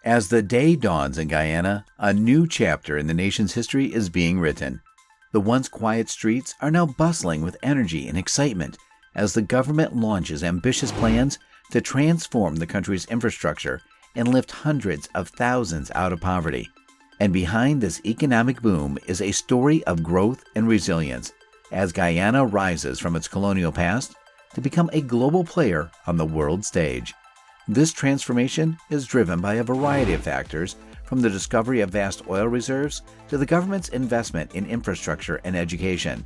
As the day dawns in Guyana, a new chapter in the nation's history is being written. The once quiet streets are now bustling with energy and excitement as the government launches ambitious plans to transform the country's infrastructure and lift hundreds of thousands out of poverty. And behind this economic boom is a story of growth and resilience as Guyana rises from its colonial past to become a global player on the world stage. This transformation is driven by a variety of factors, from the discovery of vast oil reserves to the government's investment in infrastructure and education.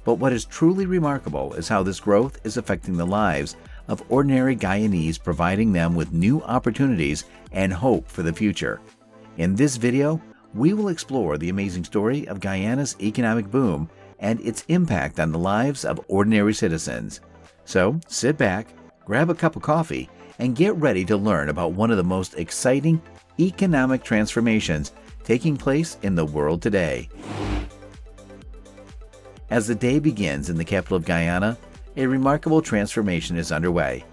But what is truly remarkable is how this growth is affecting the lives of ordinary Guyanese, providing them with new opportunities and hope for the future. In this video, we will explore the amazing story of Guyana's economic boom and its impact on the lives of ordinary citizens. So sit back, grab a cup of coffee, and get ready to learn about one of the most exciting economic transformations taking place in the world today. As the day begins in the capital of Guyana, a remarkable transformation is underway.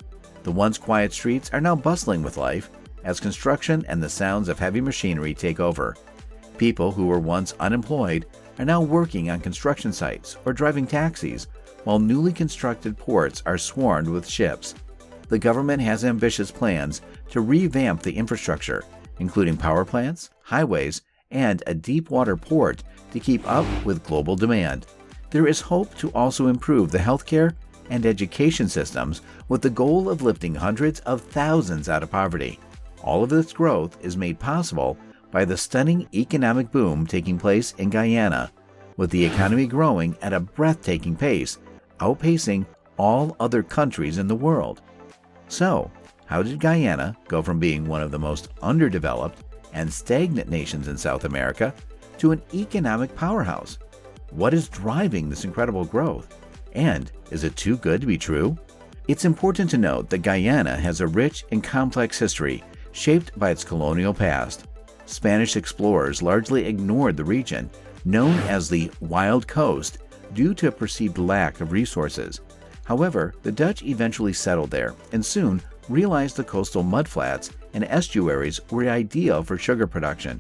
The once quiet streets are now bustling with life as construction and the sounds of heavy machinery take over. People who were once unemployed are now working on construction sites or driving taxis, while newly constructed ports are swarmed with ships. The government has ambitious plans to revamp the infrastructure, including power plants, highways, and a deep water port to keep up with global demand. There is hope to also improve the healthcare and education systems with the goal of lifting hundreds of thousands out of poverty. All of this growth is made possible by the stunning economic boom taking place in Guyana, with the economy growing at a breathtaking pace, outpacing all other countries in the world. So, how did Guyana go from being one of the most underdeveloped and stagnant nations in South America to an economic powerhouse? What is driving this incredible growth? And is it too good to be true? It's important to note that Guyana has a rich and complex history shaped by its colonial past. Spanish explorers largely ignored the region, known as the Wild Coast, due to a perceived lack of resources. However, the Dutch eventually settled there and soon realized the coastal mudflats and estuaries were ideal for sugar production.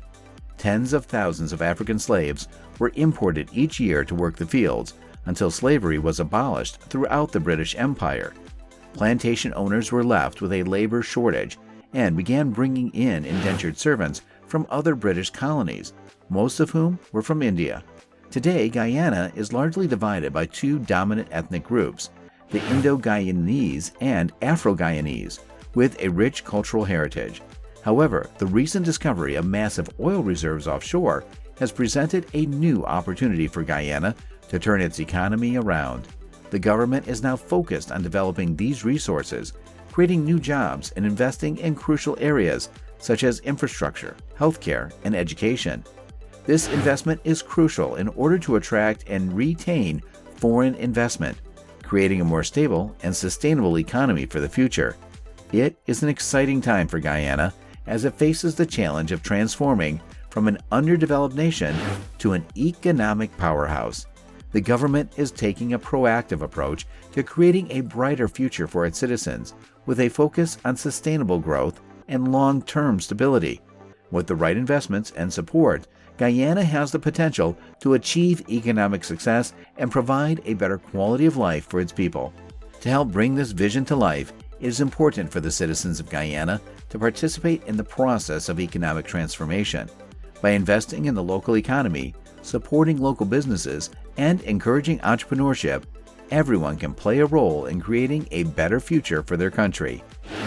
Tens of thousands of African slaves were imported each year to work the fields until slavery was abolished throughout the British Empire. Plantation owners were left with a labor shortage and began bringing in indentured servants from other British colonies, most of whom were from India. Today, Guyana is largely divided by two dominant ethnic groups, the Indo-Guyanese and Afro-Guyanese, with a rich cultural heritage. However, the recent discovery of massive oil reserves offshore has presented a new opportunity for Guyana to turn its economy around. The government is now focused on developing these resources, creating new jobs, and investing in crucial areas such as infrastructure, healthcare, and education. This investment is crucial in order to attract and retain foreign investment, creating a more stable and sustainable economy for the future. It is an exciting time for Guyana as it faces the challenge of transforming from an underdeveloped nation to an economic powerhouse. The government is taking a proactive approach to creating a brighter future for its citizens, with a focus on sustainable growth and long-term stability. With the right investments and support, Guyana has the potential to achieve economic success and provide a better quality of life for its people. To help bring this vision to life, it is important for the citizens of Guyana to participate in the process of economic transformation. By investing in the local economy, supporting local businesses, and encouraging entrepreneurship, everyone can play a role in creating a better future for their country.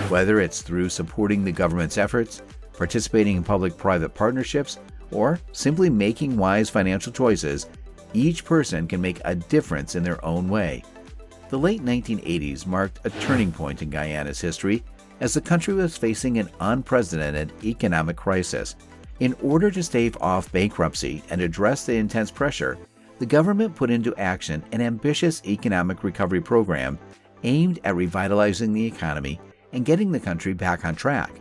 Whether it's through supporting the government's efforts, participating in public-private partnerships, or simply making wise financial choices, each person can make a difference in their own way. The late 1980s marked a turning point in Guyana's history as the country was facing an unprecedented economic crisis. In order to stave off bankruptcy and address the intense pressure, the government put into action an ambitious economic recovery program aimed at revitalizing the economy and getting the country back on track.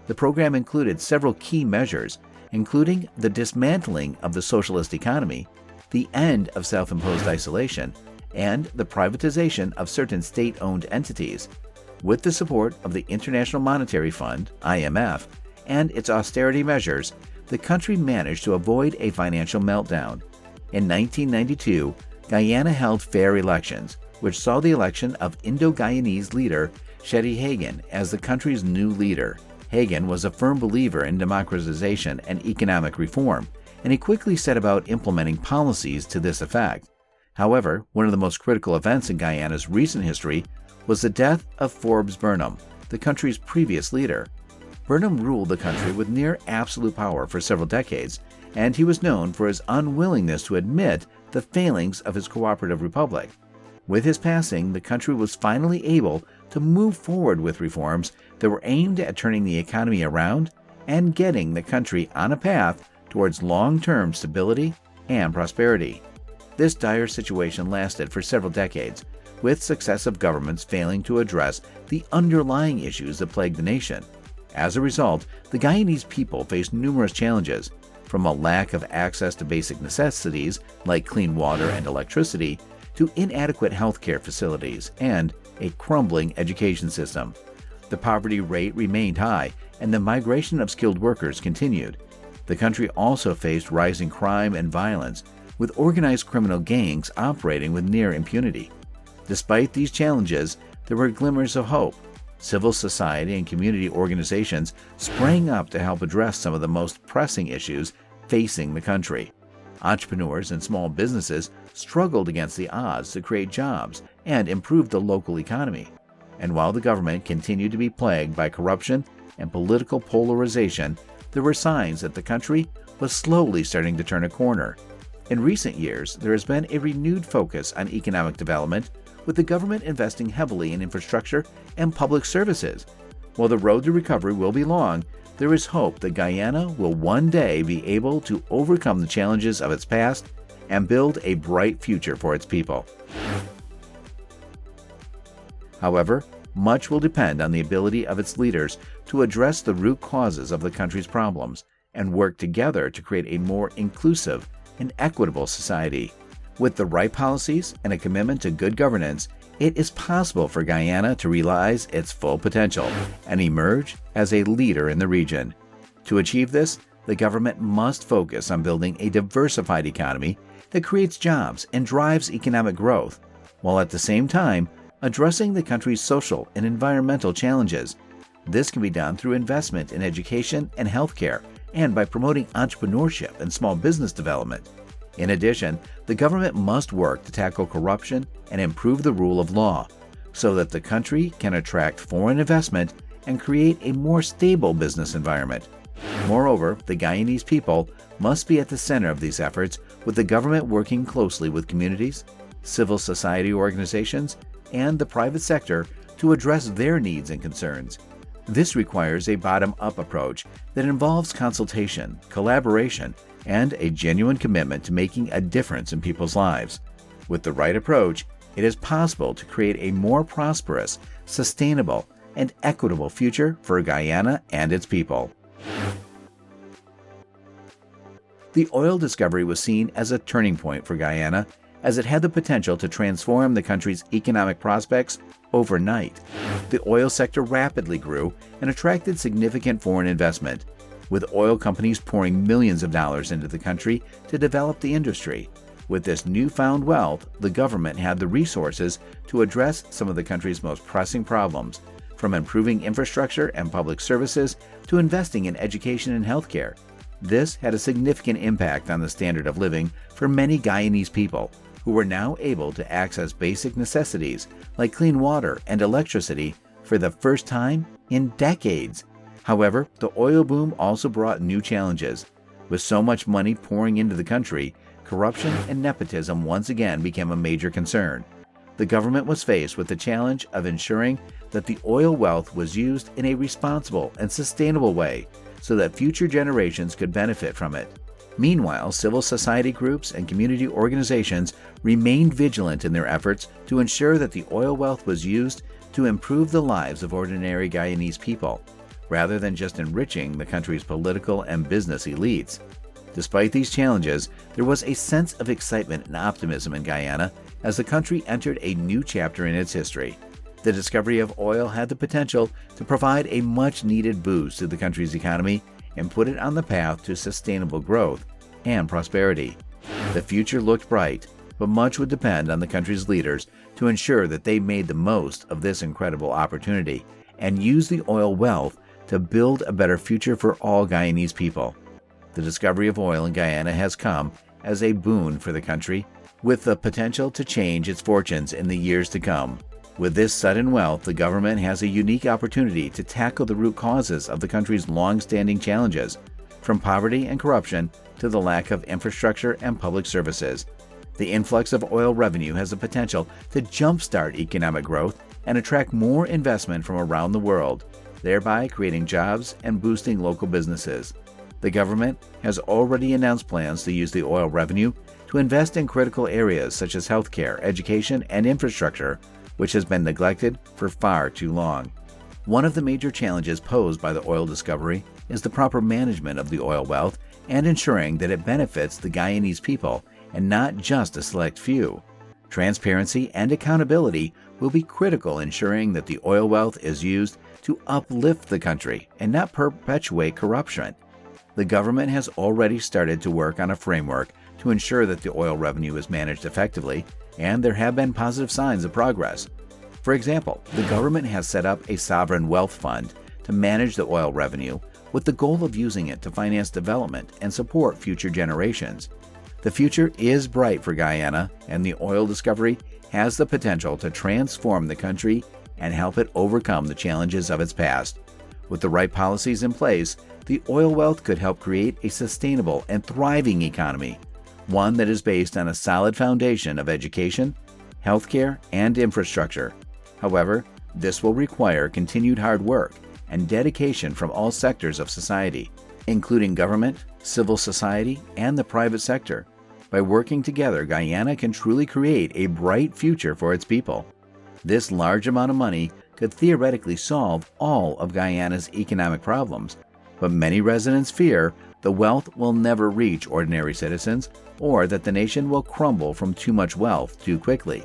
The program included several key measures, including the dismantling of the socialist economy, the end of self-imposed isolation, and the privatization of certain state-owned entities. With the support of the International Monetary Fund, IMF, and its austerity measures, the country managed to avoid a financial meltdown. In 1992, Guyana held fair elections, which saw the election of Indo-Guyanese leader Shetty Hagan as the country's new leader. Hagan was a firm believer in democratization and economic reform, and he quickly set about implementing policies to this effect. However, one of the most critical events in Guyana's recent history was the death of Forbes Burnham, the country's previous leader. Burnham ruled the country with near absolute power for several decades, and he was known for his unwillingness to admit the failings of his cooperative republic. With his passing, the country was finally able to move forward with reforms that were aimed at turning the economy around and getting the country on a path towards long-term stability and prosperity. This dire situation lasted for several decades, with successive governments failing to address the underlying issues that plagued the nation. As a result, the Guyanese people faced numerous challenges, from a lack of access to basic necessities like clean water and electricity, to inadequate healthcare facilities and a crumbling education system. The poverty rate remained high, and the migration of skilled workers continued. The country also faced rising crime and violence, with organized criminal gangs operating with near impunity. Despite these challenges, there were glimmers of hope. Civil society and community organizations sprang up to help address some of the most pressing issues facing the country. Entrepreneurs and small businesses struggled against the odds to create jobs and improve the local economy. And while the government continued to be plagued by corruption and political polarization, there were signs that the country was slowly starting to turn a corner. In recent years, there has been a renewed focus on economic development, with the government investing heavily in infrastructure and public services. While the road to recovery will be long, there is hope that Guyana will one day be able to overcome the challenges of its past and build a bright future for its people. However, much will depend on the ability of its leaders to address the root causes of the country's problems and work together to create a more inclusive and equitable society. With the right policies and a commitment to good governance, it is possible for Guyana to realize its full potential and emerge as a leader in the region. To achieve this, the government must focus on building a diversified economy that creates jobs and drives economic growth, while at the same time addressing the country's social and environmental challenges. This can be done through investment in education and healthcare, and by promoting entrepreneurship and small business development. In addition, the government must work to tackle corruption and improve the rule of law, so that the country can attract foreign investment and create a more stable business environment. Moreover, the Guyanese people must be at the center of these efforts, with the government working closely with communities, civil society organizations, and the private sector to address their needs and concerns. This requires a bottom-up approach that involves consultation, collaboration, and a genuine commitment to making a difference in people's lives. With the right approach, it is possible to create a more prosperous, sustainable, and equitable future for Guyana and its people. The oil discovery was seen as a turning point for Guyana, as it had the potential to transform the country's economic prospects overnight. The oil sector rapidly grew and attracted significant foreign investment, with oil companies pouring millions of dollars into the country to develop the industry. With this newfound wealth, the government had the resources to address some of the country's most pressing problems, from improving infrastructure and public services to investing in education and healthcare. This had a significant impact on the standard of living for many Guyanese people, who were now able to access basic necessities like clean water and electricity for the first time in decades. However, the oil boom also brought new challenges. With so much money pouring into the country, corruption and nepotism once again became a major concern. The government was faced with the challenge of ensuring that the oil wealth was used in a responsible and sustainable way so that future generations could benefit from it. Meanwhile, civil society groups and community organizations remained vigilant in their efforts to ensure that the oil wealth was used to improve the lives of ordinary Guyanese people, rather than just enriching the country's political and business elites. Despite these challenges, there was a sense of excitement and optimism in Guyana as the country entered a new chapter in its history. The discovery of oil had the potential to provide a much-needed boost to the country's economy and put it on the path to sustainable growth and prosperity. The future looked bright, but much would depend on the country's leaders to ensure that they made the most of this incredible opportunity and used the oil wealth to build a better future for all Guyanese people. The discovery of oil in Guyana has come as a boon for the country, with the potential to change its fortunes in the years to come. With this sudden wealth, the government has a unique opportunity to tackle the root causes of the country's long-standing challenges, from poverty and corruption to the lack of infrastructure and public services. The influx of oil revenue has the potential to jumpstart economic growth and attract more investment from around the world, thereby creating jobs and boosting local businesses. The government has already announced plans to use the oil revenue to invest in critical areas such as healthcare, education, and infrastructure, which has been neglected for far too long. One of the major challenges posed by the oil discovery is the proper management of the oil wealth and ensuring that it benefits the Guyanese people and not just a select few. Transparency and accountability will be critical, ensuring that the oil wealth is used to uplift the country and not perpetuate corruption. The government has already started to work on a framework to ensure that the oil revenue is managed effectively, and there have been positive signs of progress. For example, the government has set up a sovereign wealth fund to manage the oil revenue with the goal of using it to finance development and support future generations. The future is bright for Guyana, and the oil discovery has the potential to transform the country and help it overcome the challenges of its past. With the right policies in place, the oil wealth could help create a sustainable and thriving economy, one that is based on a solid foundation of education, healthcare, and infrastructure. However, this will require continued hard work and dedication from all sectors of society, including government, civil society, and the private sector. By working together, Guyana can truly create a bright future for its people. This large amount of money could theoretically solve all of Guyana's economic problems, but many residents fear the wealth will never reach ordinary citizens or that the nation will crumble from too much wealth too quickly.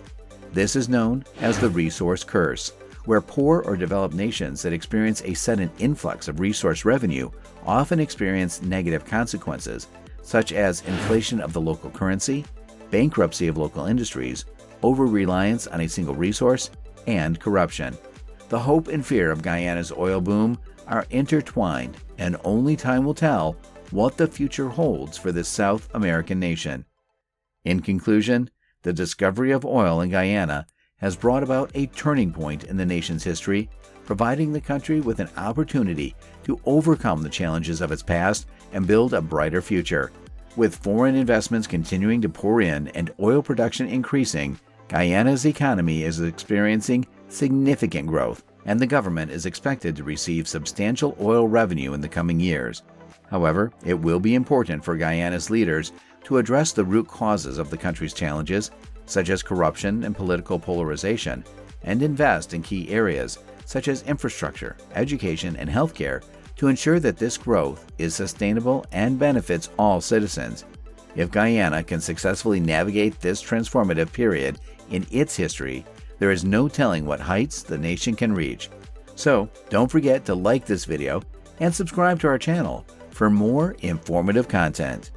This is known as the resource curse, where poor or developed nations that experience a sudden influx of resource revenue often experience negative consequences, such as inflation of the local currency, bankruptcy of local industries, over-reliance on a single resource, and corruption. The hope and fear of Guyana's oil boom are intertwined, and only time will tell what the future holds for this South American nation. In conclusion, the discovery of oil in Guyana has brought about a turning point in the nation's history, providing the country with an opportunity to overcome the challenges of its past and build a brighter future. With foreign investments continuing to pour in and oil production increasing, Guyana's economy is experiencing significant growth, and the government is expected to receive substantial oil revenue in the coming years. However, it will be important for Guyana's leaders to address the root causes of the country's challenges, such as corruption and political polarization, and invest in key areas such as infrastructure, education, and healthcare to ensure that this growth is sustainable and benefits all citizens. If Guyana can successfully navigate this transformative period in its history, there is no telling what heights the nation can reach. So, don't forget to like this video and subscribe to our channel for more informative content.